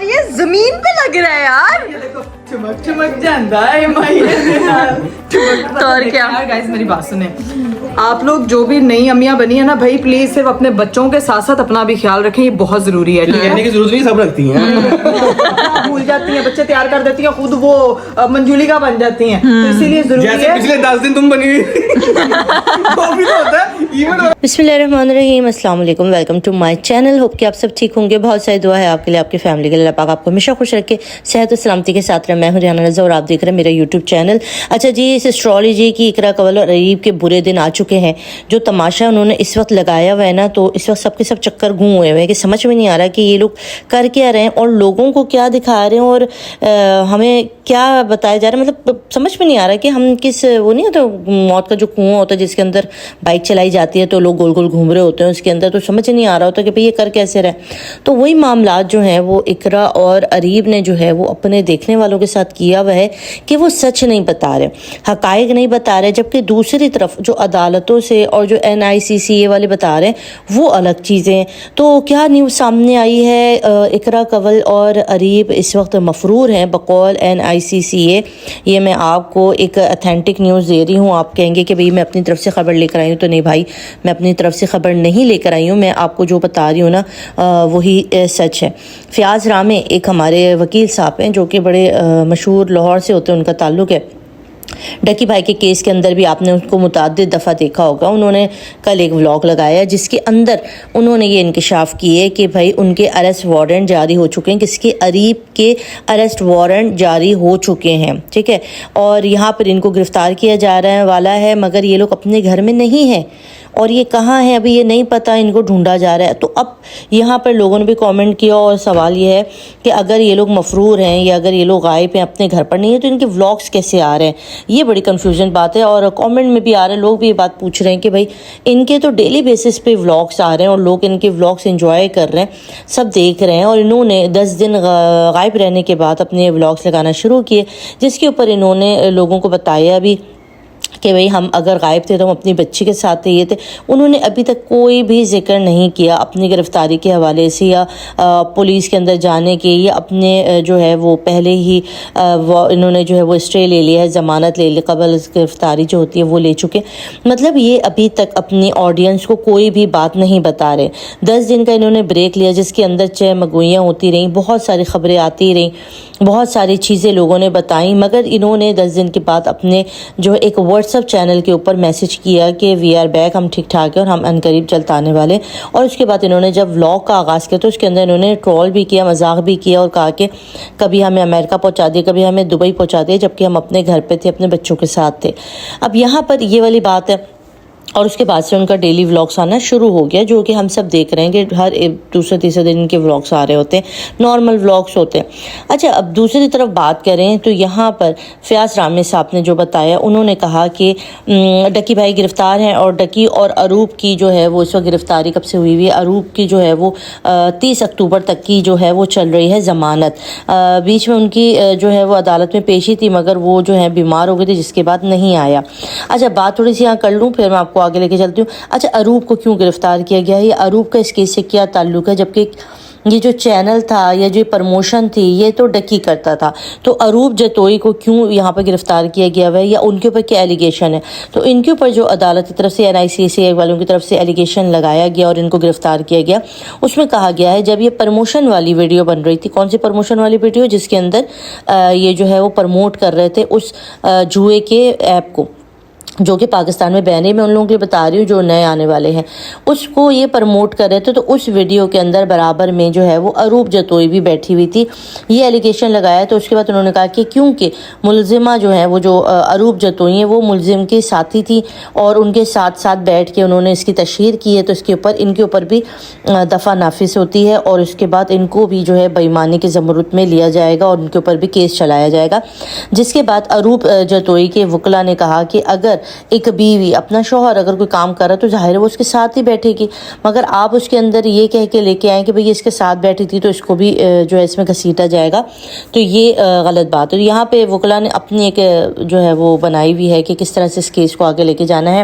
یہ زمین پہ لگ رہا ہے یار. یہ دیکھو چمک چمک جاندا ہے مائے دے نال. تو اور کیا گائز میری بات سنیں, آپ لوگ جو بھی نئی امیاں بنی ہیں نا بھائی پلیز صرف اپنے بچوں کے ساتھ ساتھ اپنا بھی خیال رکھیں, یہ بہت ضروری ہے. کہنے کی ضرورت نہیں, سب رکھتی ہیں. بھول جاتی ہیں بچے, تیار کر دیتی ہیں خود وہ منجولیکا بن جاتی ہیں, تو اسی لیے ضروری جیسے ہے. پچھلے 10 دن تم بنی وہ بھی تو ہوتا ہے ایون. بسم اللہ الرحمن الرحیم. السلام علیکم, welcome to my channel. Hope کہ آپ سب ٹھیک ہوں گے. بہت ساری دعا ہے آپ کے لیے, آپ کی فیملی کے لیے. اللہ پاک آپ کو ہمیشہ خوش رکھے, صحت و سلامتی کے ساتھ رہے. میں ہوں ریحانہ رضا اور آپ دیکھ رہے ہیں میرا یوٹیوب چینل. اچھا جی, اس اسٹرالوجی کی اقرا قول اور عریب کے برے دن آ چکے ہیں. جو تماشا انہوں نے اس وقت لگایا ہوا ہے نا, تو اس وقت سب کے سب چکر گھوم ہوئے ہیں کہ سمجھ میں نہیں آ رہا کہ یہ لوگ کر کیا رہے ہیں اور لوگوں کو کیا دکھا رہے ہیں اور ہمیں کیا بتایا جا رہا ہے. مطلب سمجھ میں نہیں آ رہا کہ ہم کس, وہ نہیں ہوتا موت کا جو کنواں ہوتا ہے جس کے اندر بائک چلائی جاتی ہے تو لوگ گول گول گھوم رہے ہوتے ہیں اس کے اندر, تو سمجھ نہیں آ رہا ہوتا کہ بھئی یہ کر کیسے رہے. تو وہی معاملات جو ہیں وہ اقرا اور عریب نے جو ہے وہ اپنے دیکھنے والوں کے ساتھ کیا ہوا ہے کہ وہ سچ نہیں بتا رہے, حقائق نہیں بتا رہے, جبکہ دوسری طرف جو عدالتوں سے اور جو NICCA والے بتا رہے ہیں وہ الگ چیزیں ہیں. تو کیا نیوز سامنے آئی ہے, اقرا قول اور عریب اس وقت مفرور ہیں بقول NICCA. یہ میں آپ کو ایک اتھینٹک نیوز دے رہی ہوں. آپ کہیں گے کہ بھئی میں اپنی طرف سے خبر لے کر آئی ہوں, تو نہیں بھائی, میں اپنی طرف سے خبر نہیں لے کر آئی ہوں. میں آپ کو جو بتا رہی ہوں نا وہی سچ ہے. فیاض رامے ایک ہمارے وکیل صاحب ہیں جو کہ بڑے مشہور لاہور سے ہوتے ہیں, ان کا تعلق ہے. ڈکی بھائی کے کیس کے اندر بھی آپ نے ان کو متعدد دفعہ دیکھا ہوگا. انہوں نے کل ایک ولاگ لگایا جس کے اندر انہوں نے یہ انکشاف کیے کہ بھائی ان کے اریسٹ وارنٹ جاری ہو چکے ہیں, کس کے, عریب کے اریسٹ وارنٹ جاری ہو چکے ہیں. ٹھیک ہے, اور یہاں پر ان کو گرفتار کیا جا رہا ہے والا ہے, مگر یہ لوگ اپنے گھر میں نہیں ہیں اور یہ کہاں ہے ابھی یہ نہیں پتہ, ان کو ڈھونڈا جا رہا ہے. تو اب یہاں پر لوگوں نے بھی کامنٹ کیا اور سوال یہ ہے کہ اگر یہ لوگ مفرور ہیں یا اگر یہ لوگ غائب ہیں, اپنے گھر پر نہیں ہیں, تو ان کے ولاگس کیسے آ رہے ہیں. یہ بڑی کنفیوژن بات ہے اور کامنٹ میں بھی آ رہے ہیں, لوگ بھی یہ بات پوچھ رہے ہیں کہ بھائی ان کے تو ڈیلی بیسس پہ ولاگس آ رہے ہیں اور لوگ ان کے ولاگس انجوائے کر رہے ہیں, سب دیکھ رہے ہیں. اور انہوں نے 10 دن غائب رہنے کے بعد اپنے ولاگس لگانا شروع کیے جس کے اوپر انہوں نے لوگوں کو بتایا بھی کہ بھئی ہم اگر غائب تھے تو ہم اپنی بچی کے ساتھ تھے, یہ تھے. انہوں نے ابھی تک کوئی بھی ذکر نہیں کیا اپنی گرفتاری کے حوالے سے یا پولیس کے اندر جانے کے, یا اپنے جو ہے وہ پہلے ہی انہوں نے جو ہے وہ اسٹے لے لیا ہے, ضمانت لے لی, قبل گرفتاری جو ہوتی ہے وہ لے چکے. مطلب یہ ابھی تک اپنی آڈینس کو کوئی بھی بات نہیں بتا رہے. 10 دن کا انہوں نے بریک لیا جس کے اندر چہ مگوئیاں ہوتی رہیں, بہت ساری خبریں آتی رہیں, بہت ساری چیزیں لوگوں نے بتائیں, مگر انہوں نے 10 دن کے بعد اپنے جو ایک واٹس ایپ چینل کے اوپر میسج کیا کہ وی آر بیک, ہم ٹھیک ٹھاک ہیں اور ہم عنقریب جلد آنے والے. اور اس کے بعد انہوں نے جب ولاگ کا آغاز کیا تو اس کے اندر انہوں نے ٹرول بھی کیا, مذاق بھی کیا اور کہا کہ کبھی ہمیں امریکہ پہنچا دیا, کبھی ہمیں دبئی پہنچا دیا, جبکہ ہم اپنے گھر پہ تھے, اپنے بچوں کے ساتھ تھے. اب یہاں پر یہ والی بات ہے. اور اس کے بعد سے ان کا ڈیلی ولاگس آنا شروع ہو گیا جو کہ ہم سب دیکھ رہے ہیں کہ ہر دوسرے تیسرے دن ان کے ولاگس آ رہے ہوتے ہیں, نارمل ولاگس ہوتے ہیں. اچھا, اب دوسری طرف بات کریں تو یہاں پر فیاض رامے صاحب نے جو بتایا, انہوں نے کہا کہ ڈکی بھائی گرفتار ہیں اور ڈکی اور عروب کی جو ہے وہ اس وقت گرفتاری کب سے ہوئی ہوئی ہے. عروب کی جو ہے وہ 30 اکتوبر تک کی جو ہے وہ چل رہی ہے ضمانت. بیچ میں ان کی جو ہے وہ عدالت میں پیشی تھی مگر وہ جو ہے بیمار ہو گئی تھی جس کے بعد نہیں آیا. اچھا, بات تھوڑی سی یہاں کر لوں پھر میں آپ کو آگے لے کے چلتی ہوں. اچھا, عروب کو کیوں گرفتار کیا گیا ہے, یہ عروب کا اس کیس سے کیا تعلق ہے, جبکہ یہ جو چینل تھا یا جو پروموشن تھی یہ تو ڈکی کرتا تھا, تو عروب جتوئی کو کیوں یہاں پہ گرفتار کیا گیا ہے یا ان کے اوپر کیا ایلیگیشن ہے. تو ان کے اوپر جو عدالت کی طرف سے NICCA والوں کی طرف سے ایلیگیشن لگایا گیا اور ان کو گرفتار کیا گیا, اس میں کہا گیا ہے جب یہ پروموشن والی ویڈیو بن رہی تھی, کون سی پروموشن والی ویڈیو, جس کے اندر یہ جو ہے وہ پروموٹ کر رہے تھے اس جوئے کے ایپ کو جو کہ پاکستان میں بین ہے, میں ان لوگوں کے لیے بتا رہی ہوں جو نئے آنے والے ہیں, اس کو یہ پروموٹ کر رہے تھے. تو اس ویڈیو کے اندر برابر میں جو ہے وہ عروب جتوئی بھی بیٹھی ہوئی تھی, یہ ایلیگیشن لگایا. تو اس کے بعد انہوں نے کہا کہ کیونکہ ملزمہ جو ہے وہ جو عروب جتوئی ہیں وہ ملزم کے ساتھی تھی اور ان کے ساتھ ساتھ بیٹھ کے انہوں نے اس کی تشہیر کی ہے, تو اس کے اوپر ان کے اوپر بھی دفعہ نافذ ہوتی ہے اور اس کے بعد ان کو بھی جو ہے بے ایمانی کے زمرت میں لیا جائے گا اور ان کے اوپر بھی کیس چلایا جائے گا. جس کے بعد عروب جتوئی کے وکلا نے کہا کہ اگر ایک بیوی, اپنا شوہر اگر کوئی کام کر رہا تو ظاہر ہے وہ اس کے ساتھ ہی بیٹھے گی, مگر آپ اس کے اندر یہ کہہ کے لے کے آئیں کہ بھئی اس کے ساتھ بیٹھی تھی تو اس کو بھی جو ہے اس میں گھسیٹا جائے گا, تو یہ غلط بات ہے. یہاں پہ وکلا نے اپنی ایک جو ہے وہ بنائی ہوئی ہے کہ کس طرح سے اس کیس کو آگے لے کے جانا ہے.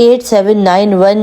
8791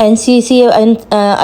NCC